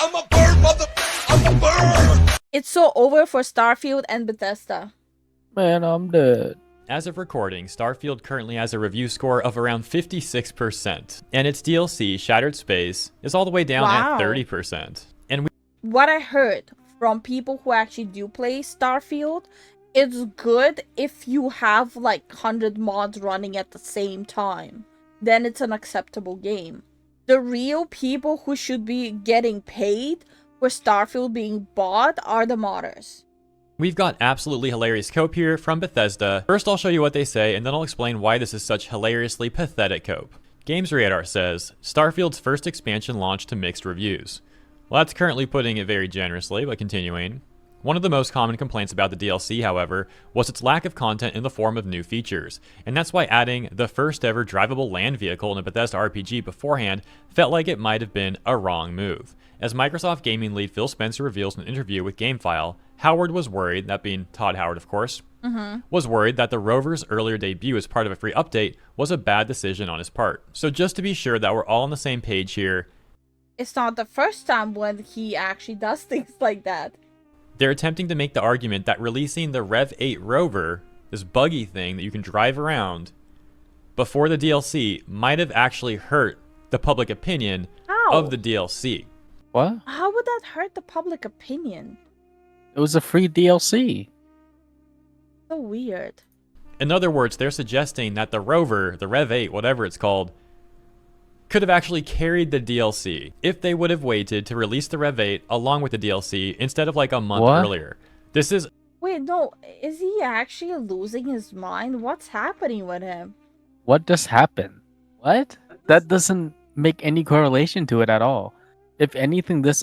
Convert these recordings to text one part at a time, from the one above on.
I'm a bird, mother. I'm a bird. It's so over for Starfield and Bethesda. Man, I'm dead. As of recording, Starfield currently has a review score of around 56%, and its DLC, Shattered Space, is all the way down Wow. at 30%. And What I heard from people who actually do play Starfield, it's good if you have like 100 mods running at the same time. Then it's an acceptable game. The real people who should be getting paid for Starfield being bought are the modders. we've got absolutely hilarious cope here from Bethesda. First, I'll show you what they say, and then I'll explain why this is such hilariously pathetic cope. Games Radar says, Starfield's first expansion launched to mixed reviews. Well, that's currently putting it very generously, but continuing. One of the most common complaints about the DLC, however, was its lack of content in the form of new features, and that's why adding the first ever drivable land vehicle in a Bethesda RPG beforehand felt like it might have been a wrong move. As Microsoft gaming lead Phil Spencer reveals in an interview with GameFile, Howard was worried, that being Todd Howard of course, was worried that the rover's earlier debut as part of a free update was a bad decision on his part. So just to be sure that we're all on the same page here, It's not the first time when he actually does things like that. they're attempting to make the argument that releasing the Rev 8 rover, this buggy thing that you can drive around, before the DLC might have actually hurt the public opinion How? of the DLC. What? How would that hurt the public opinion? It was a free DLC. So weird. In other words, they're suggesting that the rover, the Rev 8, whatever it's called, could have actually carried the DLC if they would have waited to release the Rev 8 along with the DLC instead of like a month What? earlier. This is Wait, no, is he actually losing his mind? What's happening with him? What just happened? What? That doesn't make any correlation to it at all. If anything, this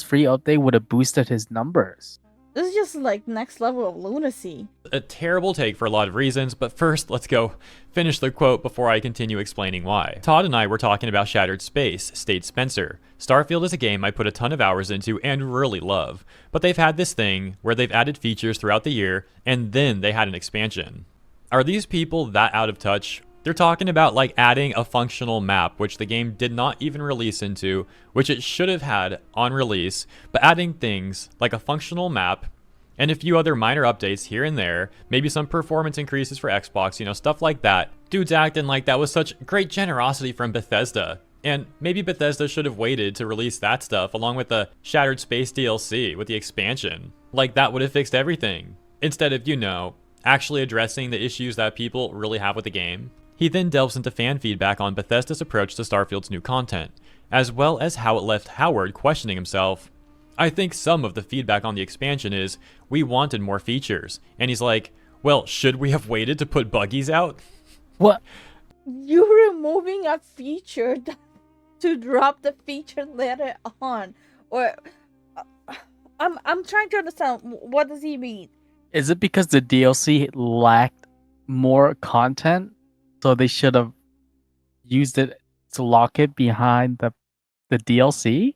free update would have boosted his numbers. This is just like next level of lunacy. a terrible take for a lot of reasons, but first let's go finish the quote before I continue explaining why. Todd and I were talking about Shattered Space, states Spencer. Starfield is a game I put a ton of hours into and really love, but they've had this thing where they've added features throughout the year and then they had an expansion. Are these people that out of touch? They're talking about like adding a functional map, which the game did not even release into, which it should have had on release, but adding things like a functional map and a few other minor updates here and there, maybe some performance increases for Xbox, stuff like that. Dude's acting like that was such great generosity from Bethesda. And maybe Bethesda should have waited to release that stuff along with the Shattered Space DLC with the expansion. Like that would have fixed everything. Instead of, actually addressing the issues that people really have with the game. He then delves into fan feedback on Bethesda's approach to Starfield's new content, as well as how it left Howard questioning himself. I think some of the feedback on the expansion is, we wanted more features. And he's like, well, should we have waited to put buggies out? What? You're removing a feature to drop the feature later on. Or I'm trying to understand, what does he mean? Is it because the DLC lacked more content, so they should have used it to lock it behind the DLC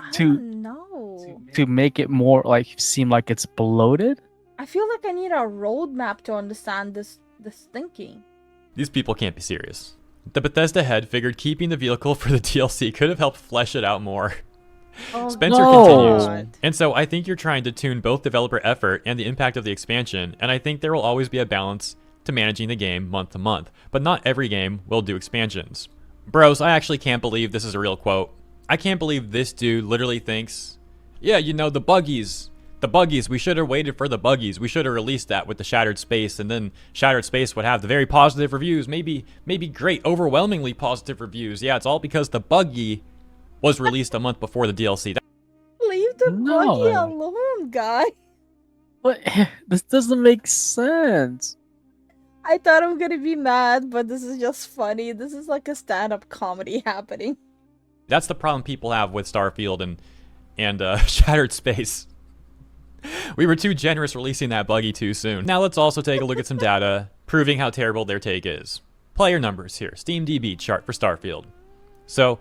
I to don't know. to make it more seem like it's bloated? I feel like I need a roadmap to understand this thinking. These people can't be serious. The Bethesda head figured keeping the vehicle for the DLC could have helped flesh it out more. Oh, Spencer No. continues. And so I think you're trying to tune both developer effort and the impact of the expansion, and I think there will always be a balance to managing the game month to month, but not every game will do expansions. Bros, I actually can't believe this is a real quote. I can't believe this dude literally thinks, yeah, the buggies, we should have waited for the buggies. We should have released that with the Shattered Space, and then Shattered Space would have the very positive reviews, maybe great, overwhelmingly positive reviews. Yeah, it's all because the buggy was released a month before the DLC. Leave the No. buggy alone, guy. What? This doesn't make sense. I thought I'm gonna be mad, but this is just funny. This is like a stand-up comedy happening. That's the problem people have with Starfield and Shattered Space. We were too generous releasing that buggy too soon. Now let's also take a look at some data proving how terrible their take is. Player numbers here, SteamDB chart for Starfield. So,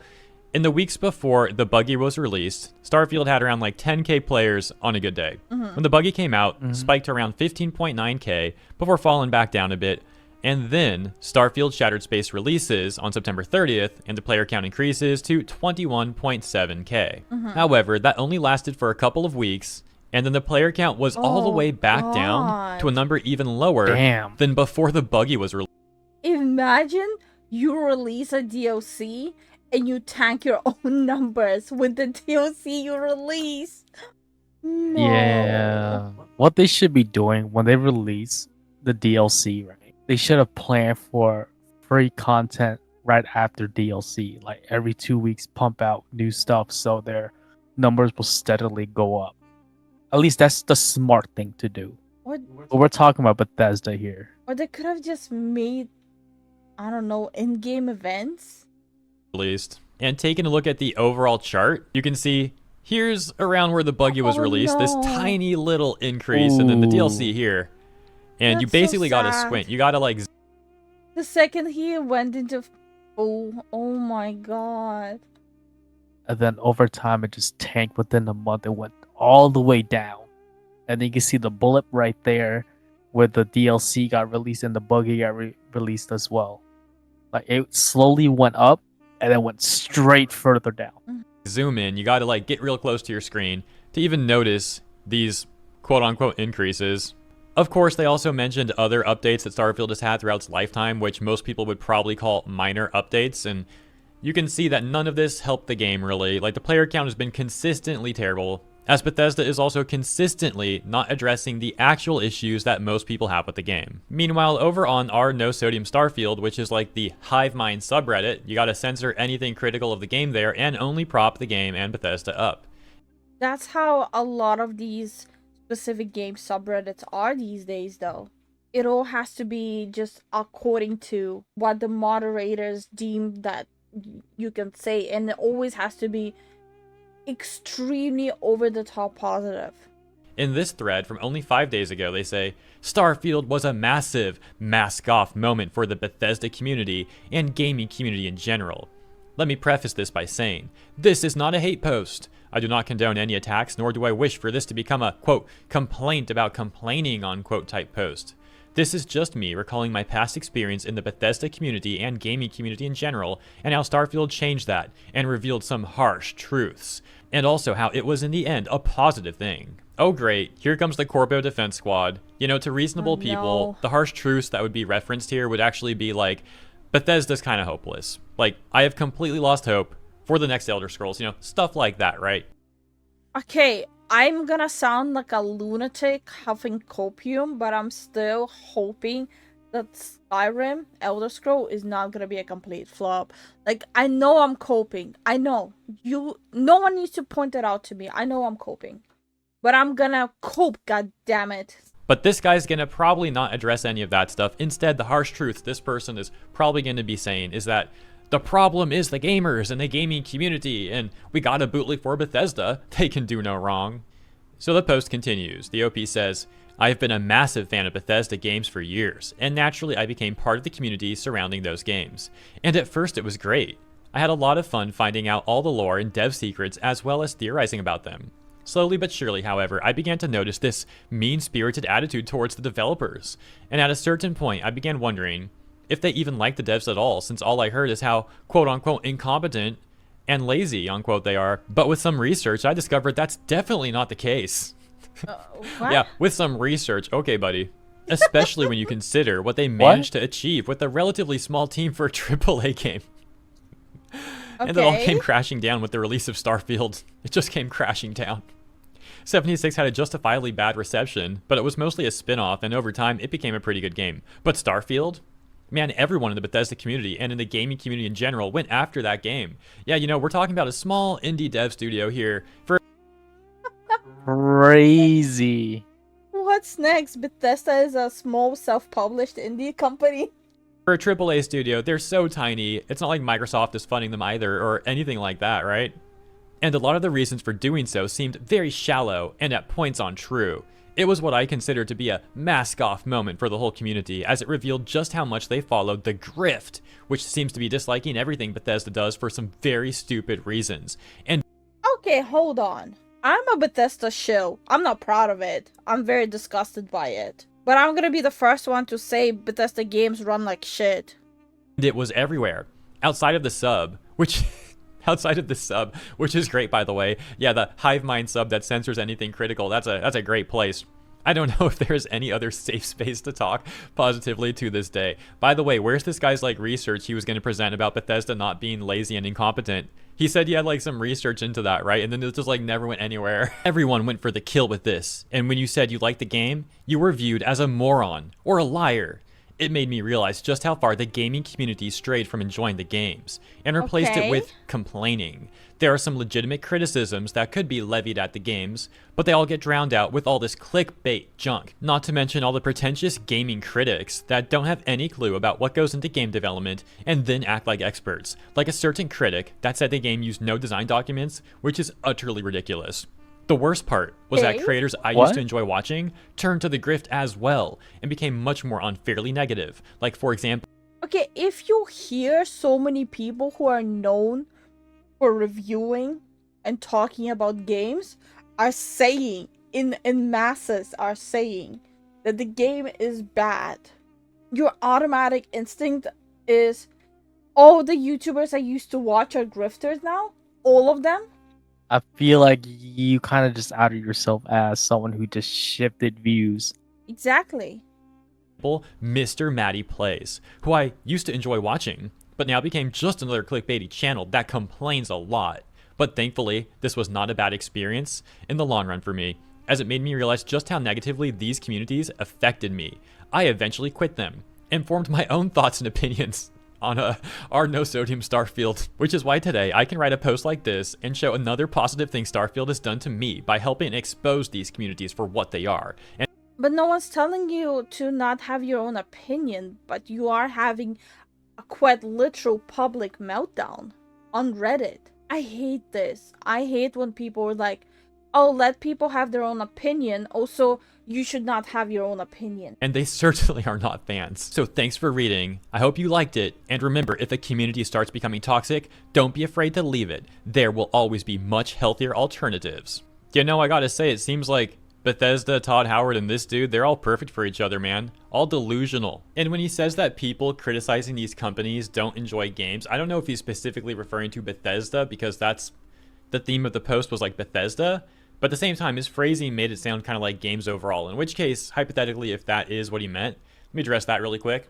in the weeks before the buggy was released, Starfield had around 10k players on a good day. When the buggy came out, spiked to around 15.9k before falling back down a bit. And then Starfield Shattered Space releases on September 30th, and the player count increases to 21.7k. However, that only lasted for a couple of weeks, and then the player count was all the way back down to a number even lower than before the buggy was released. Imagine you release a DLC and you tank your own numbers with the DLC you release. No. Yeah. What they should be doing when they release the DLC, right? They should have planned for free content right after DLC. Like every 2 weeks, pump out new stuff so their numbers will steadily go up. At least that's the smart thing to do. Or, But we're talking about Bethesda here. or they could have just made, I don't know, in-game events. Released. And taking a look at the overall chart, you can see here's around where the buggy was Oh, released, this no. tiny little increase, and then the DLC Ooh. here. And you That's so basically gotta sad. squint. You gotta like The second he went into... Oh my god. And then over time, it just tanked within a month. It went all the way down. And then you can see the bullet right there where the DLC got released and the buggy got released as well. Like it slowly went up and then went straight further down. zoom in. You gotta like get real close to your screen to even notice these quote-unquote increases. Of course, they also mentioned other updates that Starfield has had throughout its lifetime, which most people would probably call minor updates, and you can see that none of this helped the game really. Like the player count has been consistently terrible, as Bethesda is also consistently not addressing the actual issues that most people have with the game. Meanwhile, over on our No Sodium Starfield, which is like the Hive Mind subreddit, you gotta censor anything critical of the game there and only prop the game and Bethesda up. That's how a lot of these specific game subreddits are these days, though. It all has to be just according to what the moderators deem that you can say, and it always has to be extremely over the top positive. In this thread from only 5 days ago, they say, Starfield was a massive mask-off moment for the Bethesda community and gaming community in general. Let me preface this by saying, this is not a hate post. I do not condone any attacks, nor do I wish for this to become a, quote, complaint about complaining, unquote, type post. This is just me recalling my past experience in the Bethesda community and gaming community in general, and how Starfield changed that and revealed some harsh truths, and also how it was in the end a positive thing. Oh great, here comes the Corpo Defense Squad. You know, to reasonable people, the harsh truths that would be referenced here would actually be like, Bethesda's kind of hopeless. Like, I have completely lost hope for the next Elder Scrolls, you know, stuff like that, right? Okay, I'm gonna sound like a lunatic huffing copium, but I'm still hoping that Skyrim, Elder Scroll, is not gonna be a complete flop. Like, I know I'm coping. I know. No one needs to point it out to me. I know I'm coping. But I'm gonna cope, god damn it. But this guy's gonna probably not address any of that stuff. Instead, the harsh truth this person is probably gonna be saying is that the problem is the gamers and the gaming community, and we got a bootleg for Bethesda. They can do no wrong. So the post continues. The OP says, I've been a massive fan of Bethesda games for years, and naturally I became part of the community surrounding those games. And at first it was great. I had a lot of fun finding out all the lore and dev secrets as well as theorizing about them. Slowly but surely, however, I began to notice this mean-spirited attitude towards the developers. And at a certain point, I began wondering if they even like the devs at all, since all I heard is how quote-unquote incompetent and lazy, unquote, they are. But with some research, I discovered that's definitely not the case. What? Yeah, with some research. Okay, buddy. Especially when you consider what they managed to achieve with a relatively small team for a AAA game. And it all came crashing down with the release of Starfield. It just came crashing down. 76 had a justifiably bad reception, but it was mostly a spin-off, and over time, it became a pretty good game. But Starfield? Man, everyone in the Bethesda community and in the gaming community in general went after that game. Yeah, you know, we're talking about a small indie dev studio here for... Crazy. What's next? Bethesda is a small self-published indie company. For a AAA studio, they're so tiny, it's not like Microsoft is funding them either, or anything like that, right? And a lot of the reasons for doing so seemed very shallow and at points untrue. It was what I consider to be a mask-off moment for the whole community, as it revealed just how much they followed the grift, which seems to be disliking everything Bethesda does for some very stupid reasons. And Okay, hold on. I'm a Bethesda shill. I'm not proud of it. I'm very disgusted by it. But I'm gonna be the first one to say Bethesda games run like shit. It was everywhere. Outside of the sub, which... outside of the sub, which is great, by the way. Yeah, the Hive Mind sub that censors anything critical. That's a great place. I don't know if there's any other safe space to talk positively to this day. By the way, where's this guy's like research he was going to present about Bethesda not being lazy and incompetent? He said he had like some research into that, right? And then it just like never went anywhere. Everyone went for the kill with this. And when you said you liked the game, you were viewed as a moron or a liar. It made me realize just how far the gaming community strayed from enjoying the games and replaced it with complaining. There are some legitimate criticisms that could be levied at the games, but they all get drowned out with all this clickbait junk. Not to mention all the pretentious gaming critics that don't have any clue about what goes into game development and then act like experts, like a certain critic that said the game used no design documents, which is utterly ridiculous. The worst part was that creators I used to enjoy watching turned to the grift as well and became much more unfairly negative. Like, for example... Okay, if you hear so many people who are known for reviewing and talking about games are saying, in masses are saying, that the game is bad, your automatic instinct is, oh, the YouTubers I used to watch are grifters now? All of them? I feel like you kind of just outed yourself as someone who just shifted views. Exactly. Mr. Matty Plays, who I used to enjoy watching, but now became just another clickbaity channel that complains a lot. But thankfully, this was not a bad experience in the long run for me, as it made me realize just how negatively these communities affected me. I eventually quit them and formed my own thoughts and opinions on our no sodium Starfield, which is why today I can write a post like this and show another positive thing Starfield has done to me by helping expose these communities for what they are. But no one's telling you to not have your own opinion, but you are having a quite literal public meltdown on Reddit. I hate this. I hate when people are like, oh, let people have their own opinion. Also, you should not have your own opinion. And they certainly are not fans. So thanks for reading. I hope you liked it. And remember, if a community starts becoming toxic, don't be afraid to leave it. There will always be much healthier alternatives. You know, I gotta say, it seems like Bethesda, Todd Howard, and this dude, they're all perfect for each other, man. All delusional. And when he says that people criticizing these companies don't enjoy games, I don't know if he's specifically referring to Bethesda, because that's the theme of the post was like Bethesda. But at the same time, his phrasing made it sound kind of like games overall, in which case, hypothetically, if that is what he meant, let me address that really quick.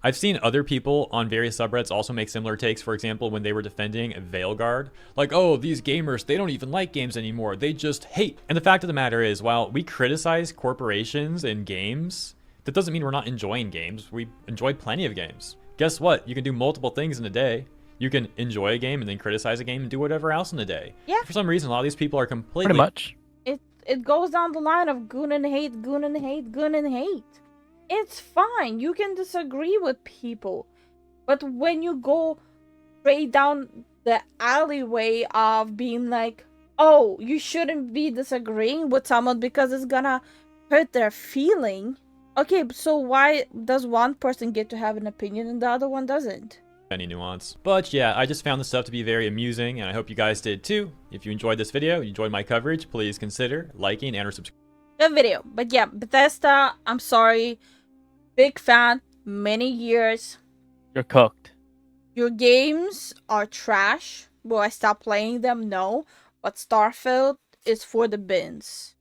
I've seen other people on various subreddits also make similar takes. For example, when they were defending Veilguard, like, oh, these gamers, they don't even like games anymore. They just hate. And the fact of the matter is, while we criticize corporations and games, that doesn't mean we're not enjoying games. We enjoy plenty of games. Guess what? You can do multiple things in a day. You can enjoy a game and then criticize a game and do whatever else in a day. Yeah. For some reason, a lot of these people are completely... Pretty much. It goes down the line of goon and hate, goon and hate, goon and hate. It's fine. You can disagree with people. But when you go straight down the alleyway of being like, oh, you shouldn't be disagreeing with someone because it's gonna hurt their feeling. Okay, so why does one person get to have an opinion and the other one doesn't? Any nuance. But yeah, I just found this stuff to be very amusing, and I hope you guys did too. If you enjoyed this video, you enjoyed my coverage, please consider liking and or subscribing. Good video. But yeah, Bethesda, I'm sorry. Big fan. Many years. You're cooked. Your games are trash. Will I stop playing them? No. But Starfield is for the bins.